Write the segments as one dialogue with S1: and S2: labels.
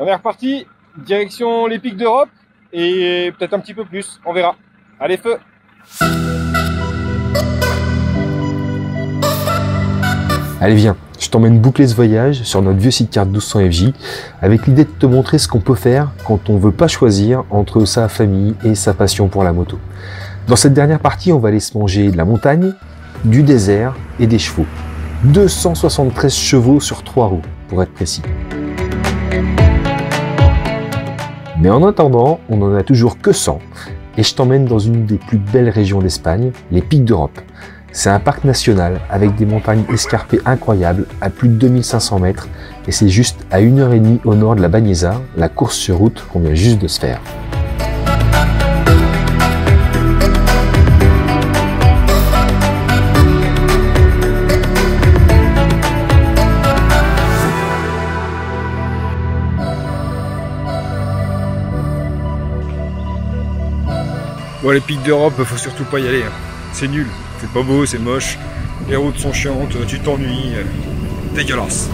S1: On est reparti, direction les pics d'Europe et peut-être un petit peu plus, on verra. Allez, feu!
S2: Allez viens, je t'emmène boucler ce voyage sur notre vieux sidecar 1200 FJ avec l'idée de te montrer ce qu'on peut faire quand on veut pas choisir entre sa famille et sa passion pour la moto. Dans cette dernière partie, on va aller se manger de la montagne, du désert et des chevaux. 273 chevaux sur 3 roues, pour être précis. Mais en attendant, on n'en a toujours que 100 et je t'emmène dans une des plus belles régions d'Espagne, les Pics d'Europe. C'est un parc national avec des montagnes escarpées incroyables à plus de 2500 mètres et c'est juste à 1h30 au nord de la Bagnesa, la course sur route qu'on vient juste de se faire.
S1: Bon, les pics d'Europe, faut surtout pas y aller. C'est nul, c'est pas beau, c'est moche. Les routes sont chiantes, tu t'ennuies. Dégueulasse.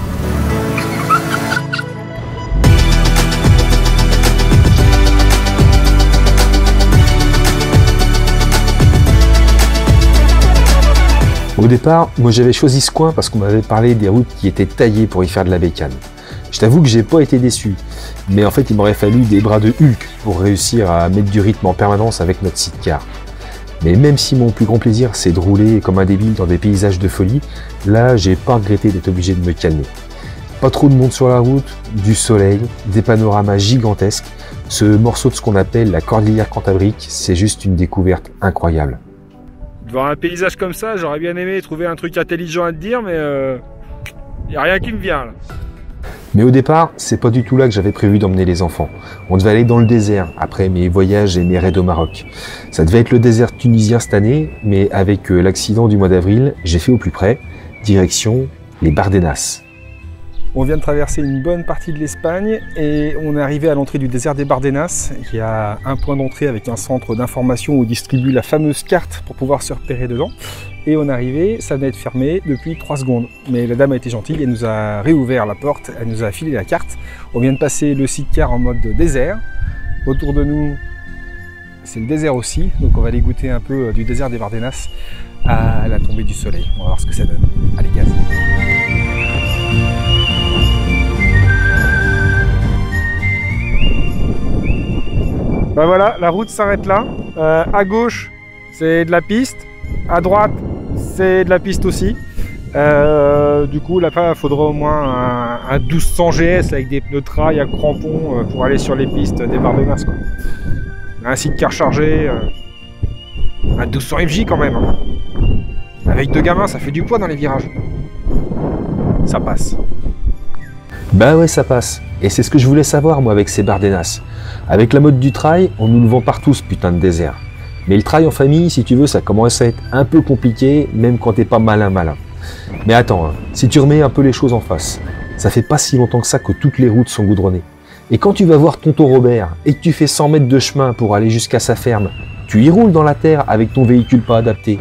S2: Au départ, moi j'avais choisi ce coin parce qu'on m'avait parlé des routes qui étaient taillées pour y faire de la bécane. Je t'avoue que j'ai pas été déçu, mais en fait il m'aurait fallu des bras de Hulk pour réussir à mettre du rythme en permanence avec notre sidecar. Mais même si mon plus grand plaisir c'est de rouler comme un débile dans des paysages de folie, là j'ai pas regretté d'être obligé de me calmer. Pas trop de monde sur la route, du soleil, des panoramas gigantesques, ce morceau de ce qu'on appelle la Cordillère Cantabrique, c'est juste une découverte incroyable.
S1: Devant un paysage comme ça, j'aurais bien aimé trouver un truc intelligent à te dire, mais y a rien qui me vient là.
S2: Mais au départ, c'est pas du tout là que j'avais prévu d'emmener les enfants. On devait aller dans le désert, après mes voyages et mes raids au Maroc. Ça devait être le désert tunisien cette année, mais avec l'accident du mois d'avril, j'ai fait au plus près, direction les Bardenas.
S1: On vient de traverser une bonne partie de l'Espagne et on est arrivé à l'entrée du désert des Bardenas. Il y a un point d'entrée avec un centre d'information où on distribue la fameuse carte pour pouvoir se repérer dedans. Et on est arrivé, ça venait de fermer depuis 3 secondes. Mais la dame a été gentille, elle nous a réouvert la porte, elle nous a filé la carte. On vient de passer le sidecar en mode désert. Autour de nous, c'est le désert aussi. Donc on va aller goûter un peu du désert des Bardenas à la tombée du soleil. On va voir ce que ça donne. Allez, gaz! Ben voilà, la route s'arrête là. À gauche, c'est de la piste. À droite, c'est de la piste aussi. Du coup, là, il faudra au moins un 1200 GS avec des pneus trail à crampons pour aller sur les pistes des Bardenas, quoi. Un sidecar chargé, un 1200 FJ quand même. Hein. Avec 2 gamins, ça fait du poids dans les virages. Ça passe.
S2: Bah ouais, ça passe. Et c'est ce que je voulais savoir, moi, avec ces Bardenas. Avec la mode du trail, on nous le vend partout, ce putain de désert. Mais le trail en famille, si tu veux, ça commence à être un peu compliqué, même quand t'es pas malin. Mais attends, hein, si tu remets un peu les choses en face, ça fait pas si longtemps que ça que toutes les routes sont goudronnées. Et quand tu vas voir tonton Robert et que tu fais 100 mètres de chemin pour aller jusqu'à sa ferme, tu y roules dans la terre avec ton véhicule pas adapté.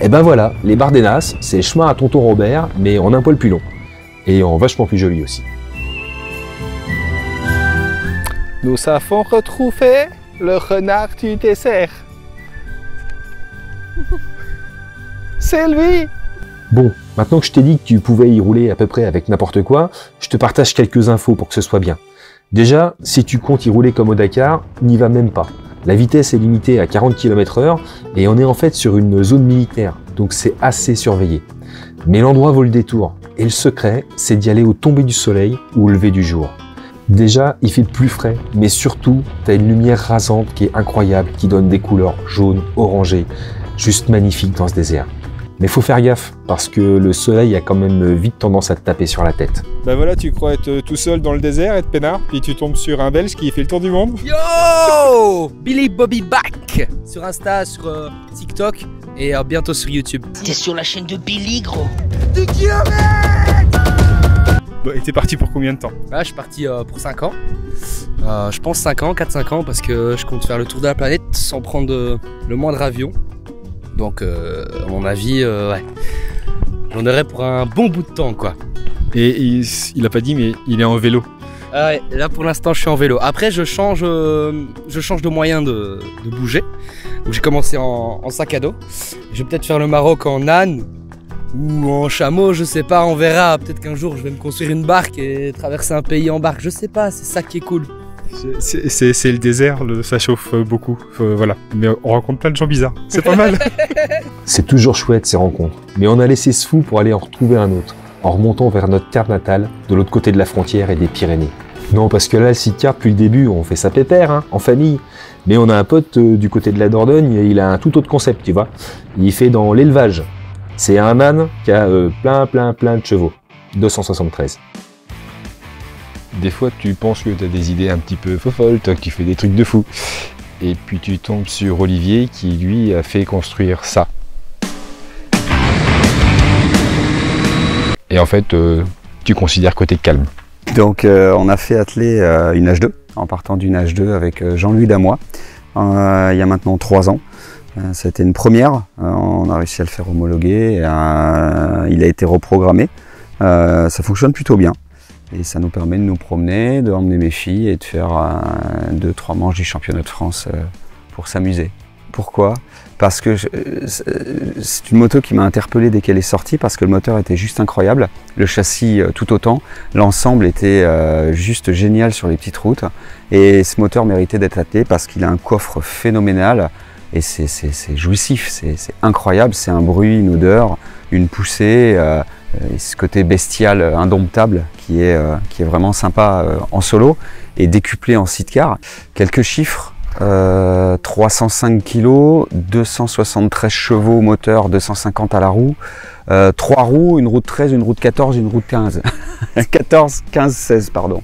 S2: Et ben voilà, les Bardenas, c'est le chemin à tonton Robert, mais en un poil plus long. Et en vachement plus joli aussi.
S3: Nous avons retrouvé le renard du désert. C'est lui!
S2: Bon, maintenant que je t'ai dit que tu pouvais y rouler à peu près avec n'importe quoi, je te partage quelques infos pour que ce soit bien. Déjà, si tu comptes y rouler comme au Dakar, n'y va même pas. La vitesse est limitée à 40 km/h et on est en fait sur une zone militaire, donc c'est assez surveillé. Mais l'endroit vaut le détour, et le secret, c'est d'y aller au tomber du soleil ou au lever du jour. Déjà, il fait plus frais, mais surtout, tu as une lumière rasante qui est incroyable, qui donne des couleurs jaunes, orangées, juste magnifiques dans ce désert. Mais faut faire gaffe, parce que le soleil a quand même vite tendance à te taper sur la tête.
S1: Bah voilà, tu crois être tout seul dans le désert, être peinard, puis tu tombes sur un Belge qui fait le tour du monde.
S4: Yo Billy Bobby Back sur Insta, sur TikTok et bientôt sur YouTube.
S5: T'es sur la chaîne de Billy, gros.
S4: 10 km.
S1: Bah, et t'es parti pour combien de temps?
S4: Là, je suis parti pour 5 ans. Je pense 5 ans, 4-5 ans, parce que je compte faire le tour de la planète sans prendre le moindre avion. Donc, à mon avis, ouais, j'en aurai pour un bon bout de temps, quoi.
S1: Et il a pas dit, mais il est en vélo.
S4: Ouais, là pour l'instant je suis en vélo. Après je change de moyen de bouger. Donc j'ai commencé en sac à dos. Je vais peut-être faire le Maroc en âne ou en chameau, je sais pas, on verra. Peut-être qu'un jour je vais me construire une barque et traverser un pays en barque, je sais pas, c'est ça qui est cool.
S1: C'est le désert, ça chauffe beaucoup, voilà. Mais on rencontre plein de gens bizarres, c'est pas mal.
S2: C'est toujours chouette ces rencontres, mais on a laissé ce fou pour aller en retrouver un autre, en remontant vers notre terre natale, de l'autre côté de la frontière et des Pyrénées. Non, parce que là, le sidecar, depuis le début, on fait ça pépère, hein, en famille. Mais on a un pote du côté de la Dordogne, et il a un tout autre concept, tu vois. Il fait dans l'élevage. C'est un âne qui a plein de chevaux. 273.
S1: Des fois, tu penses que tu as des idées un petit peu folles, toi qui fais des trucs de fou. Et puis tu tombes sur Olivier qui, lui, a fait construire ça. Et en fait, tu considères que t'es calme.
S6: Donc on a fait atteler une H2, en partant d'une H2 avec Jean-Louis Damois, il y a maintenant 3 ans. C'était une première, on a réussi à le faire homologuer, il a été reprogrammé. Ça fonctionne plutôt bien et ça nous permet de nous promener, de emmener mes filles et de faire 2-3 manches du championnat de France pour s'amuser. Pourquoi ? Parce que c'est une moto qui m'a interpellé dès qu'elle est sortie, parce que le moteur était juste incroyable, le châssis tout autant, l'ensemble était juste génial sur les petites routes, et ce moteur méritait d'être attelé parce qu'il a un coffre phénoménal, et c'est jouissif, c'est incroyable, c'est un bruit, une odeur, une poussée, et ce côté bestial, indomptable, qui est vraiment sympa en solo, et décuplé en sidecar. Quelques chiffres. 305 kg, 273 chevaux moteur, 250 à la roue, 3 roues, une roue de 13, une roue de 14, une roue de 15. 14, 15, 16, pardon.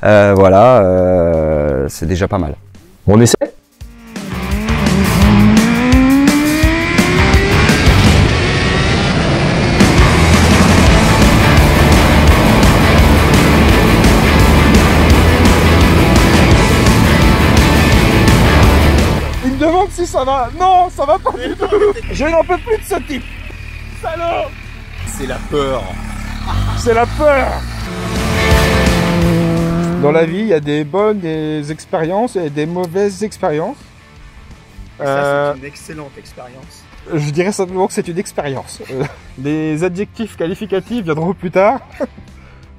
S6: Voilà, c'est déjà pas mal.
S2: On essaie ?
S1: Demande si ça va. Non, ça va pas du tout. Je n'en peux plus de ce type. Salaud.
S3: C'est la peur.
S1: C'est la peur. Dans la vie, il y a des bonnes des expériences et des mauvaises expériences.
S3: Ça, c'est une excellente expérience.
S1: Je dirais simplement que c'est une expérience. Les adjectifs qualificatifs viendront plus tard.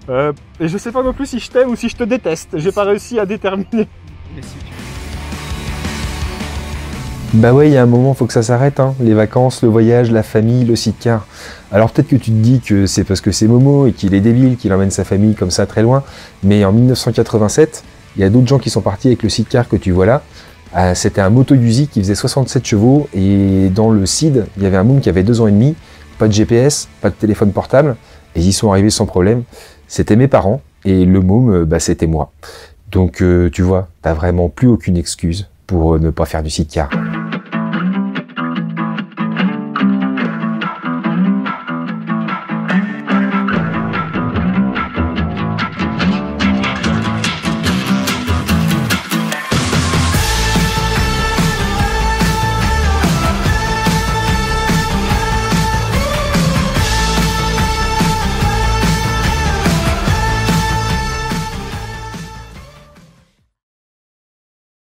S1: Et je sais pas non plus si je t'aime ou si je te déteste. J'ai pas réussi à déterminer.
S3: Mais si tu...
S2: Bah ouais, il y a un moment, faut que ça s'arrête, hein. Les vacances, le voyage, la famille, le sidecar. Alors peut-être que tu te dis que c'est parce que c'est Momo et qu'il est débile, qu'il emmène sa famille comme ça très loin, mais en 1987, il y a d'autres gens qui sont partis avec le sidecar que tu vois là. C'était un Moto Guzzi qui faisait 67 chevaux, et dans le CID, il y avait un môme qui avait 2 ans et demi, pas de GPS, pas de téléphone portable, et ils y sont arrivés sans problème. C'était mes parents, et le môme, bah, c'était moi. Donc tu vois, t'as vraiment plus aucune excuse pour ne pas faire du sidecar.